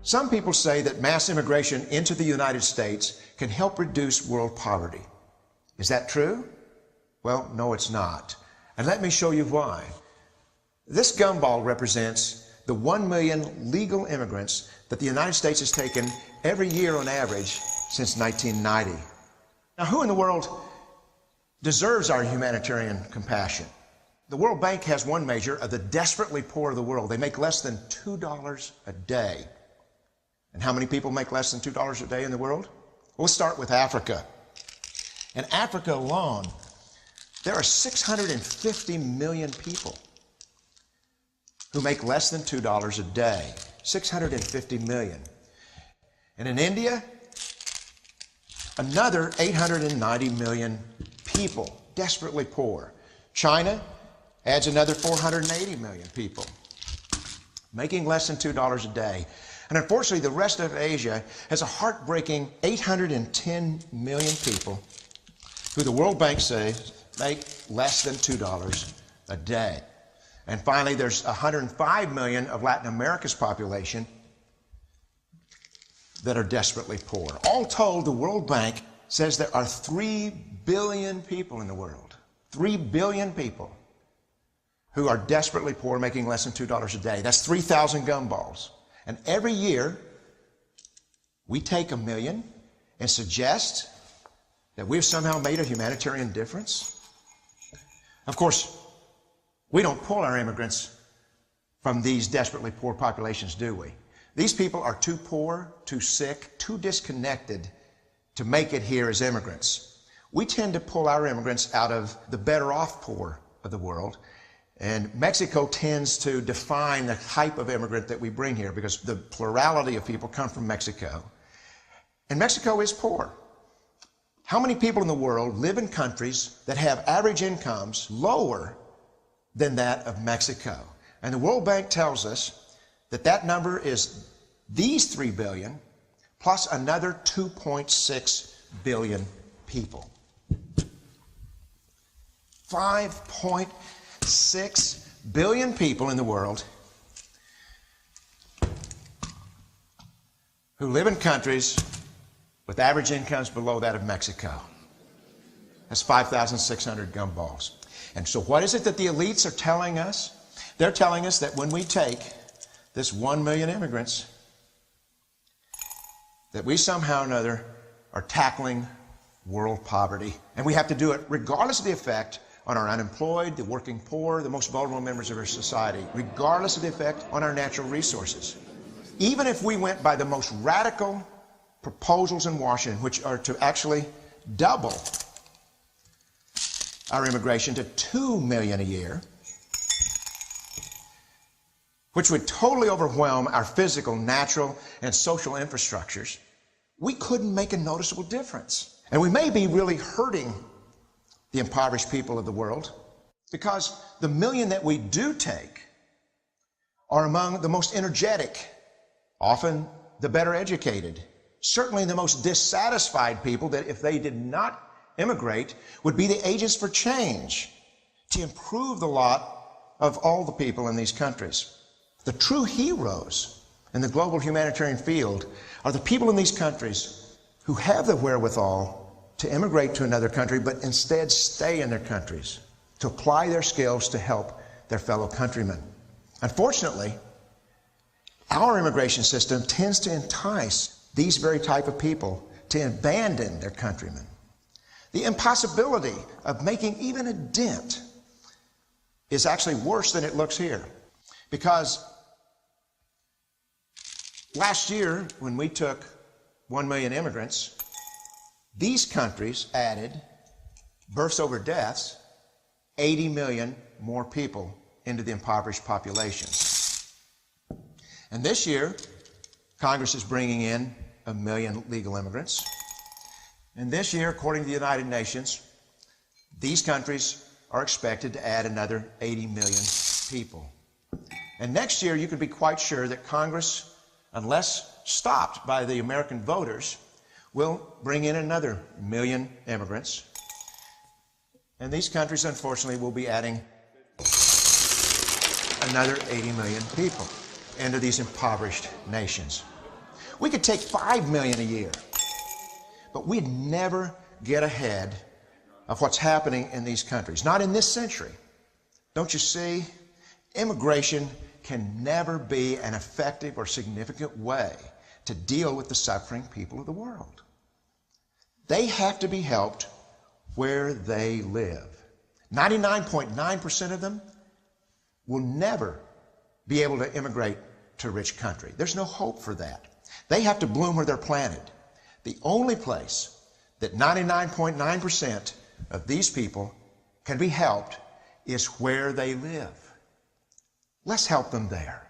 Some people say that mass immigration into the United States can help reduce world poverty. Is that true? Well, no, it's not. And let me show you why. This gumball represents the 1 million legal immigrants that the United States has taken every year on average since 1990. Now, who in the world deserves our humanitarian compassion? The World Bank has one measure of the desperately poor of the world. They make less than $2 a day. And how many people make less than $2 a day in the world? We'll start with Africa. In Africa alone, there are 650 million people who make less than $2 a day. 650 million. And in India, another 890 million people, desperately poor. China adds another 480 million people, making less than $2 a day. And unfortunately, the rest of Asia has a heartbreaking 810 million people who the World Bank says make less than $2 a day. And finally, there's 105 million of Latin America's population that are desperately poor. All told, the World Bank says there are 3 billion people in the world. 3 billion people who are desperately poor, making less than $2 a day. That's 3,000 gumballs. And every year, we take 1 million and suggest that we've somehow made a humanitarian difference. Of course, we don't pull our immigrants from these desperately poor populations, do we? These people are too poor, too sick, too disconnected to make it here as immigrants. We tend to pull our immigrants out of the better off poor of the world. And Mexico tends to define the type of immigrant that we bring here because the plurality of people come from Mexico. And Mexico is poor. How many people in the world live in countries that have average incomes lower than that of Mexico? And the World Bank tells us that that number is these 3 billion plus another 2.6 billion people. 5.6 billion people in the world who live in countries with average incomes below that of Mexico. That's 5,600 gumballs. And so what is it that the elites are telling us? They're telling us that when we take this 1 million immigrants, that we somehow or another are tackling world poverty. And we have to do it regardless of the effect on our unemployed, the working poor, the most vulnerable members of our society, regardless of the effect on our natural resources. Even if we went by the most radical proposals in Washington, which are to actually double our immigration to 2 million a year, which would totally overwhelm our physical, natural, and social infrastructures, we couldn't make a noticeable difference. And we may be really hurting the impoverished people of the world because the million that we do take are among the most energetic, often the better educated, certainly the most dissatisfied people that if they did not immigrate would be the agents for change to improve the lot of all the people in these countries. The true heroes in the global humanitarian field are the people in these countries who have the wherewithal to immigrate to another country, but instead stay in their countries to apply their skills to help their fellow countrymen. Unfortunately, our immigration system tends to entice these very type of people to abandon their countrymen. The impossibility of making even a dent is actually worse than it looks here. Because last year, when we took 1 million immigrants, these countries added, births over deaths, 80 million more people into the impoverished populations. And this year, Congress is bringing in 1 million legal immigrants. And this year, according to the United Nations, these countries are expected to add another 80 million people. And next year, you can be quite sure that Congress, unless stopped by the American voters, will bring in another 1 million immigrants. And these countries, unfortunately, will be adding another 80 million people into these impoverished nations. We could take 5 million a year. But we'd never get ahead of what's happening in these countries. Not in this century. Don't you see? Immigration can never be an effective or significant way to deal with the suffering people of the world. They have to be helped where they live. 99.9% of them will never be able to immigrate to a rich country. There's no hope for that. They have to bloom where they're planted. The only place that 99.9% of these people can be helped is where they live. Let's help them there.